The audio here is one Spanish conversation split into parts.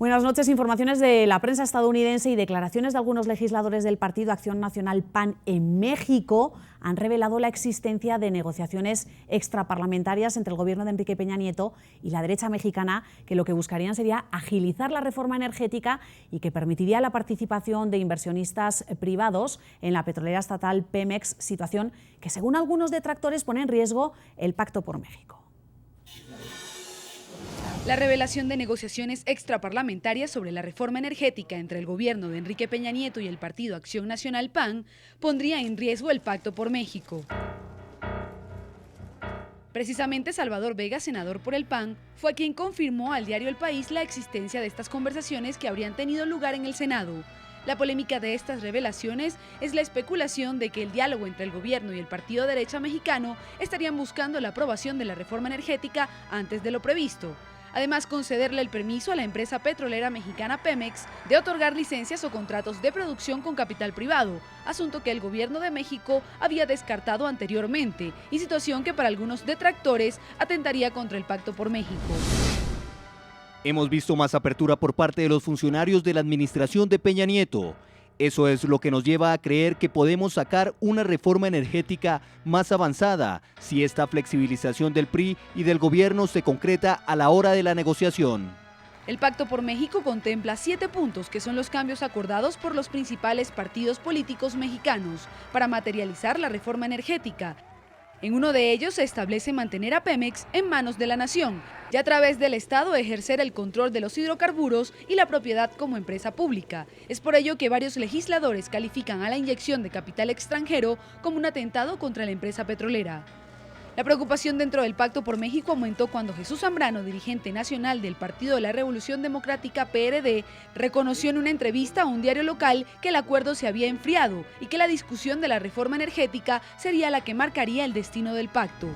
Buenas noches. Informaciones de la prensa estadounidense y declaraciones de algunos legisladores del Partido Acción Nacional PAN en México han revelado la existencia de negociaciones extraparlamentarias entre el gobierno de Enrique Peña Nieto y la derecha mexicana, que lo que buscarían sería agilizar la reforma energética y que permitiría la participación de inversionistas privados en la petrolera estatal Pemex, situación que, según algunos detractores, pone en riesgo el Pacto por México. La revelación de negociaciones extraparlamentarias sobre la reforma energética entre el gobierno de Enrique Peña Nieto y el Partido Acción Nacional PAN pondría en riesgo el Pacto por México. Precisamente Salvador Vega, senador por el PAN, fue quien confirmó al diario El País la existencia de estas conversaciones que habrían tenido lugar en el Senado. La polémica de estas revelaciones es la especulación de que el diálogo entre el gobierno y el partido de derecha mexicano estarían buscando la aprobación de la reforma energética antes de lo previsto. Además, concederle el permiso a la empresa petrolera mexicana Pemex de otorgar licencias o contratos de producción con capital privado, asunto que el gobierno de México había descartado anteriormente y situación que para algunos detractores atentaría contra el Pacto por México. Hemos visto más apertura por parte de los funcionarios de la administración de Peña Nieto. Eso es lo que nos lleva a creer que podemos sacar una reforma energética más avanzada si esta flexibilización del PRI y del gobierno se concreta a la hora de la negociación. El Pacto por México contempla 7 puntos que son los cambios acordados por los principales partidos políticos mexicanos para materializar la reforma energética. En uno de ellos se establece mantener a Pemex en manos de la nación y a través del Estado ejercer el control de los hidrocarburos y la propiedad como empresa pública. Es por ello que varios legisladores califican a la inyección de capital extranjero como un atentado contra la empresa petrolera. La preocupación dentro del Pacto por México aumentó cuando Jesús Zambrano, dirigente nacional del Partido de la Revolución Democrática PRD, reconoció en una entrevista a un diario local que el acuerdo se había enfriado y que la discusión de la reforma energética sería la que marcaría el destino del pacto.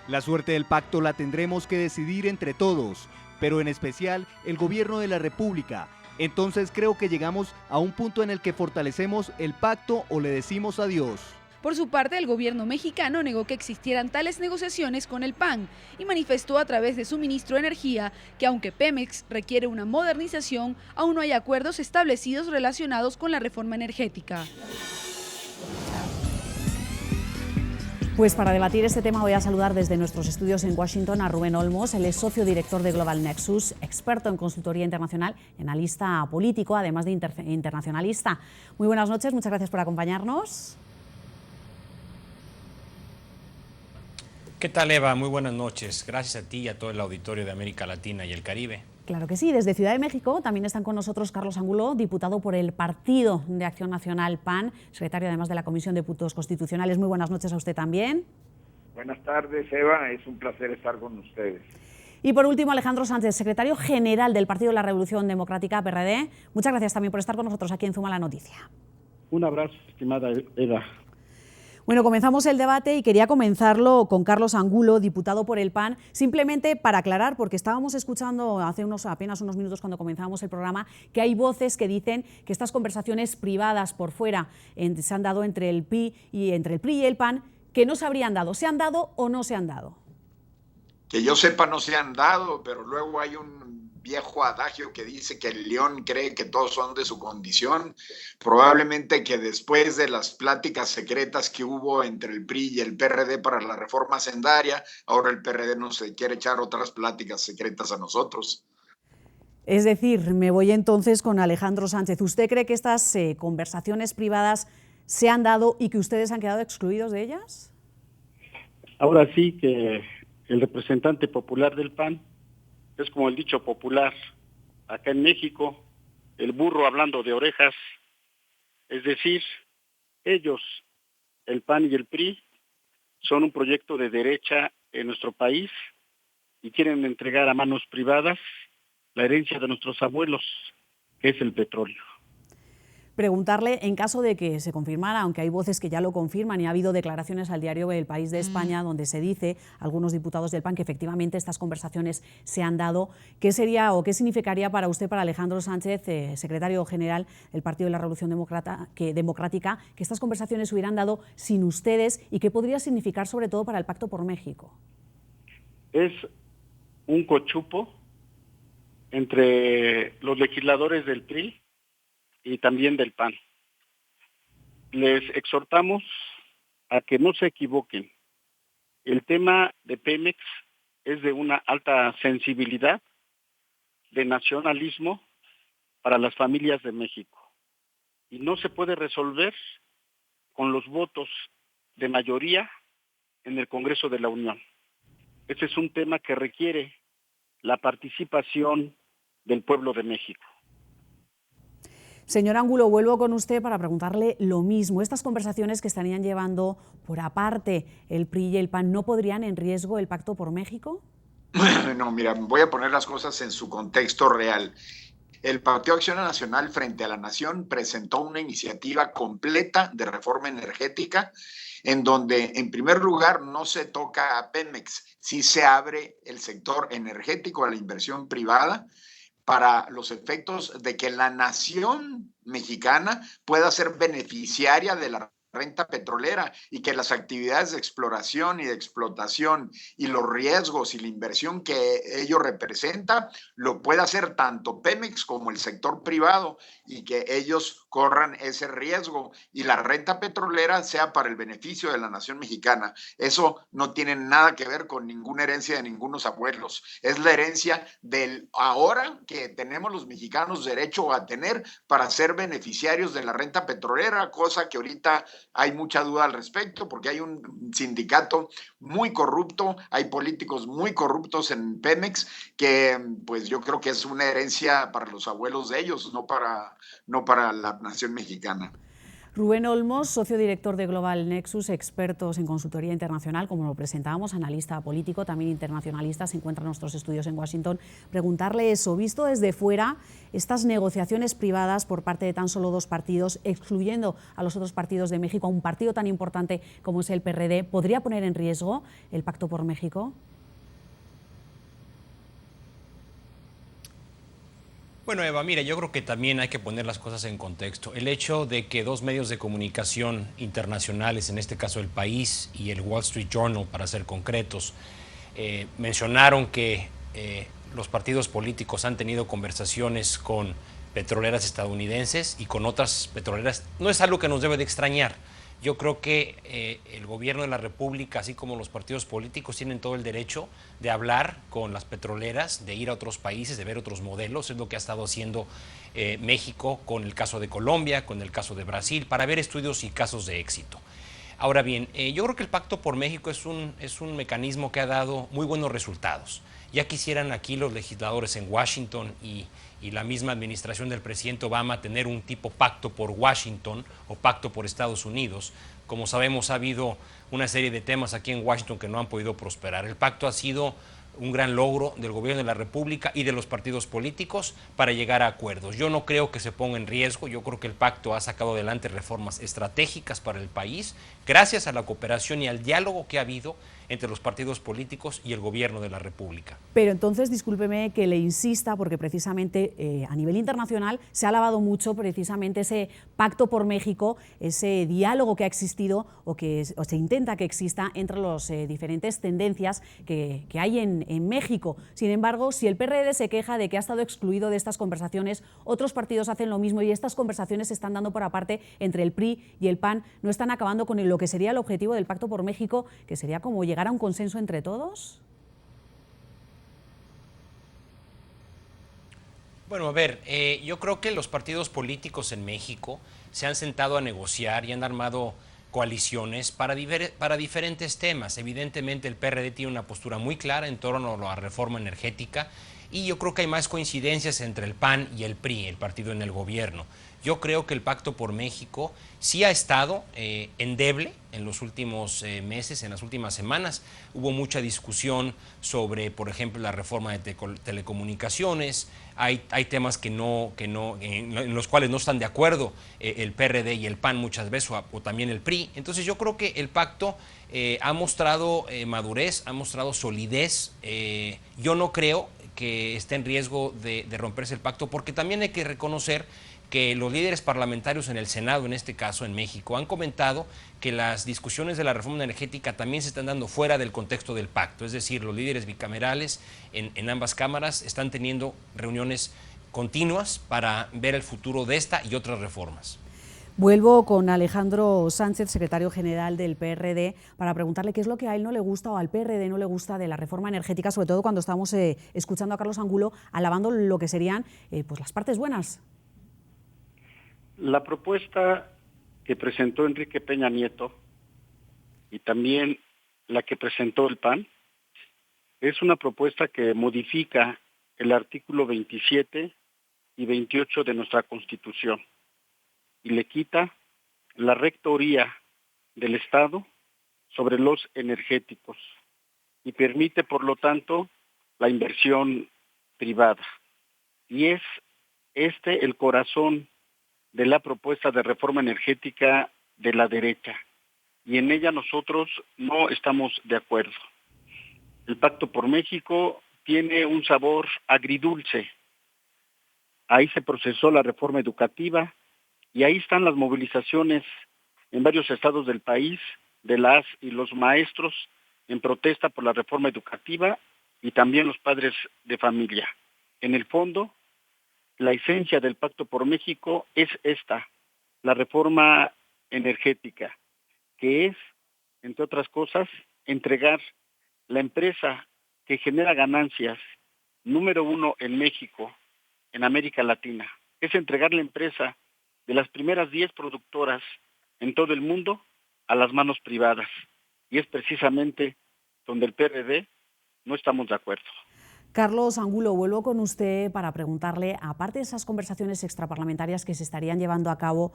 La suerte del pacto la tendremos que decidir entre todos, pero en especial el gobierno de la República. Entonces creo que llegamos a un punto en el que fortalecemos el pacto o le decimos adiós. Por su parte, el gobierno mexicano negó que existieran tales negociaciones con el PAN y manifestó a través de su ministro de Energía que aunque Pemex requiere una modernización, aún no hay acuerdos establecidos relacionados con la reforma energética. Pues para debatir este tema voy a saludar desde nuestros estudios en Washington a Rubén Olmos. Él es socio director de Global Nexus, experto en consultoría internacional, analista político, además de internacionalista. Muy buenas noches, muchas gracias por acompañarnos. ¿Qué tal, Eva? Muy buenas noches. Gracias a ti y a todo el auditorio de América Latina y el Caribe. Claro que sí. Desde Ciudad de México también están con nosotros Carlos Angulo, diputado por el Partido de Acción Nacional PAN, secretario además de la Comisión de Puntos Constitucionales. Muy buenas noches a usted también. Buenas tardes, Eva. Es un placer estar con ustedes. Y por último, Alejandro Sánchez, secretario general del Partido de la Revolución Democrática, PRD. Muchas gracias también por estar con nosotros aquí en Zuma la Noticia. Un abrazo, estimada Eva. Bueno, comenzamos el debate y quería comenzarlo con Carlos Angulo, diputado por el PAN, simplemente para aclarar, porque estábamos escuchando hace apenas unos minutos cuando comenzábamos el programa, que hay voces que dicen que estas conversaciones privadas por fuera se han dado entre el PRI y el PAN, que no se habrían dado. ¿Se han dado o no se han dado? Que yo sepa no se han dado, pero luego hay un viejo adagio que dice que el león cree que todos son de su condición. Probablemente que después de las pláticas secretas que hubo entre el PRI y el PRD para la reforma hacendaria, ahora el PRD nos quiere echar otras pláticas secretas a nosotros. Es decir, me voy entonces con Alejandro Sánchez. ¿Usted cree que estas conversaciones privadas se han dado y que ustedes han quedado excluidos de ellas? Ahora sí que el representante popular del PAN es como el dicho popular acá en México, el burro hablando de orejas, es decir, ellos, el PAN y el PRI, son un proyecto de derecha en nuestro país y quieren entregar a manos privadas la herencia de nuestros abuelos, que es el petróleo. Preguntarle, en caso de que se confirmara, aunque hay voces que ya lo confirman y ha habido declaraciones al diario El País de España donde se dice, algunos diputados del PAN, que efectivamente estas conversaciones se han dado, ¿qué sería o qué significaría para usted, para Alejandro Sánchez, secretario general del Partido de la Revolución Democrática, que estas conversaciones se hubieran dado sin ustedes y qué podría significar sobre todo para el Pacto por México? Es un cochupo entre los legisladores del PRI y también del PAN. Les exhortamos a que no se equivoquen. El tema de Pemex es de una alta sensibilidad, de nacionalismo para las familias de México. Y no se puede resolver con los votos de mayoría en el Congreso de la Unión. Ese es un tema que requiere la participación del pueblo de México. Señor Ángulo, vuelvo con usted para preguntarle lo mismo. Estas conversaciones que estarían llevando por aparte el PRI y el PAN, ¿no podrían en riesgo el Pacto por México? No, mira, voy a poner las cosas en su contexto real. El Partido Acción Nacional frente a la Nación presentó una iniciativa completa de reforma energética en donde, en primer lugar, no se toca a Pemex, sí se abre el sector energético a la inversión privada para los efectos de que la nación mexicana pueda ser beneficiaria de la renta petrolera y que las actividades de exploración y de explotación y los riesgos y la inversión que ello representa lo pueda hacer tanto Pemex como el sector privado y que ellos corran ese riesgo y la renta petrolera sea para el beneficio de la nación mexicana. Eso no tiene nada que ver con ninguna herencia de ningunos abuelos. Es la herencia del ahora que tenemos los mexicanos derecho a tener para ser beneficiarios de la renta petrolera, cosa que ahorita hay mucha duda al respecto porque hay un sindicato muy corrupto, hay políticos muy corruptos en Pemex que pues yo creo que es una herencia para los abuelos de ellos, no para la nación mexicana. Rubén Olmos, socio director de Global Nexus, expertos en consultoría internacional, como lo presentábamos, analista político, también internacionalista, se encuentra en nuestros estudios en Washington. Preguntarle eso, visto desde fuera, estas negociaciones privadas por parte de tan solo dos partidos, excluyendo a los otros partidos de México, a un partido tan importante como es el PRD, ¿podría poner en riesgo el Pacto por México? Bueno, Eva, mira, yo creo que también hay que poner las cosas en contexto. El hecho de que dos medios de comunicación internacionales, en este caso El País y el Wall Street Journal, para ser concretos, mencionaron que los partidos políticos han tenido conversaciones con petroleras estadounidenses y con otras petroleras, no es algo que nos debe de extrañar. Yo creo que el gobierno de la República, así como los partidos políticos, tienen todo el derecho de hablar con las petroleras, de ir a otros países, de ver otros modelos. Es lo que ha estado haciendo México con el caso de Colombia, con el caso de Brasil, para ver estudios y casos de éxito. Ahora bien, yo creo que el Pacto por México es un mecanismo que ha dado muy buenos resultados. Ya quisieran aquí los legisladores en Washington y la misma administración del presidente Obama tener un tipo pacto por Washington o pacto por Estados Unidos. Como sabemos, ha habido una serie de temas aquí en Washington que no han podido prosperar. El pacto ha sido un gran logro del gobierno de la República y de los partidos políticos para llegar a acuerdos. Yo no creo que se ponga en riesgo, yo creo que el pacto ha sacado adelante reformas estratégicas para el país, gracias a la cooperación y al diálogo que ha habido entre los partidos políticos y el gobierno de la República. Pero entonces, discúlpeme que le insista, porque precisamente a nivel internacional se ha alabado mucho precisamente ese Pacto por México, ese diálogo que ha existido o se intenta que exista entre las diferentes tendencias que hay en México. Sin embargo, si el PRD se queja de que ha estado excluido de estas conversaciones, otros partidos hacen lo mismo y estas conversaciones se están dando por aparte entre el PRI y el PAN, ¿no están acabando con lo que sería el objetivo del Pacto por México, que sería como llegar a un consenso entre todos? Bueno, a ver, yo creo que los partidos políticos en México se han sentado a negociar y han armado coaliciones para diferentes temas. Evidentemente el PRD tiene una postura muy clara en torno a la reforma energética y yo creo que hay más coincidencias entre el PAN y el PRI, el partido en el gobierno. Yo creo que el Pacto por México sí ha estado endeble en los últimos meses, en las últimas semanas. Hubo mucha discusión sobre, por ejemplo, la reforma de telecomunicaciones. Hay temas en los cuales no están de acuerdo el PRD y el PAN muchas veces, o también el PRI. Entonces yo creo que el pacto ha mostrado madurez, ha mostrado solidez. Yo no creo que esté en riesgo de romperse el pacto, porque también hay que reconocer que los líderes parlamentarios en el Senado, en este caso en México, han comentado que las discusiones de la reforma energética también se están dando fuera del contexto del pacto. Es decir, los líderes bicamerales en ambas cámaras están teniendo reuniones continuas para ver el futuro de esta y otras reformas. Vuelvo con Alejandro Sánchez, secretario general del PRD, para preguntarle qué es lo que a él no le gusta o al PRD no le gusta de la reforma energética, sobre todo cuando estamos escuchando a Carlos Angulo alabando lo que serían pues las partes buenas. La propuesta que presentó Enrique Peña Nieto y también la que presentó el PAN es una propuesta que modifica el artículo 27 y 28 de nuestra Constitución y le quita la rectoría del Estado sobre los energéticos y permite, por lo tanto, la inversión privada. Y es el corazón de la propuesta de reforma energética de la derecha. Y en ella nosotros no estamos de acuerdo. El Pacto por México tiene un sabor agridulce. Ahí se procesó la reforma educativa y ahí están las movilizaciones en varios estados del país de las y los maestros en protesta por la reforma educativa y también los padres de familia. En el fondo, la esencia del Pacto por México es esta, la reforma energética, que es, entre otras cosas, entregar la empresa que genera ganancias número 1 en México, en América Latina. Es entregar la empresa de las primeras 10 productoras en todo el mundo a las manos privadas. Y es precisamente donde el PRD no estamos de acuerdo. Carlos Angulo, vuelvo con usted para preguntarle, aparte de esas conversaciones extraparlamentarias que se estarían llevando a cabo,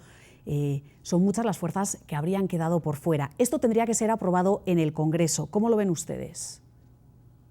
son muchas las fuerzas que habrían quedado por fuera. Esto tendría que ser aprobado en el Congreso. ¿Cómo lo ven ustedes?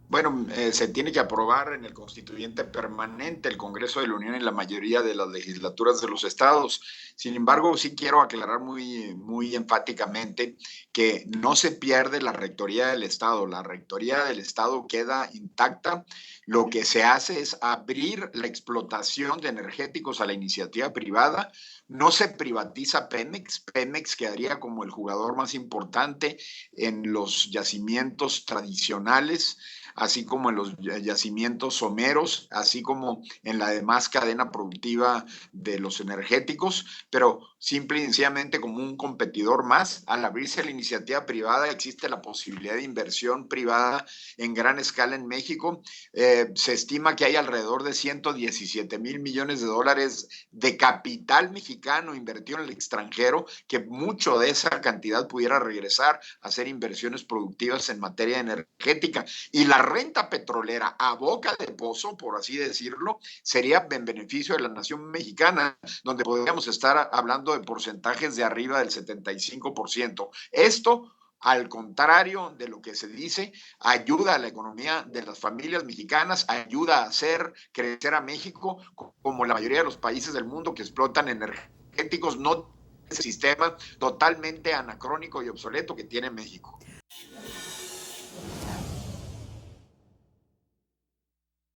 Bueno, se tiene que aprobar en el constituyente permanente, el Congreso de la Unión, en la mayoría de las legislaturas de los estados. Sin embargo, sí quiero aclarar muy enfáticamente que no se pierde la rectoría del Estado. La rectoría del Estado queda intacta. Lo que se hace es abrir la explotación de energéticos a la iniciativa privada. No se privatiza Pemex. Pemex quedaría como el jugador más importante en los yacimientos tradicionales, así como en los yacimientos someros, así como en la demás cadena productiva de los energéticos, pero simple y sencillamente como un competidor más. Al abrirse la iniciativa privada existe la posibilidad de inversión privada en gran escala en México. Se estima que hay alrededor de 117,000 millones de dólares de capital mexicano invertido en el extranjero, que mucho de esa cantidad pudiera regresar a hacer inversiones productivas en materia energética. Y la renta petrolera a boca de pozo, por así decirlo, sería en beneficio de la nación mexicana, donde podríamos estar hablando de porcentajes de arriba del 75%. Esto, al contrario de lo que se dice, ayuda a la economía de las familias mexicanas, ayuda a hacer crecer a México como la mayoría de los países del mundo que explotan energéticos, no ese sistema totalmente anacrónico y obsoleto que tiene México.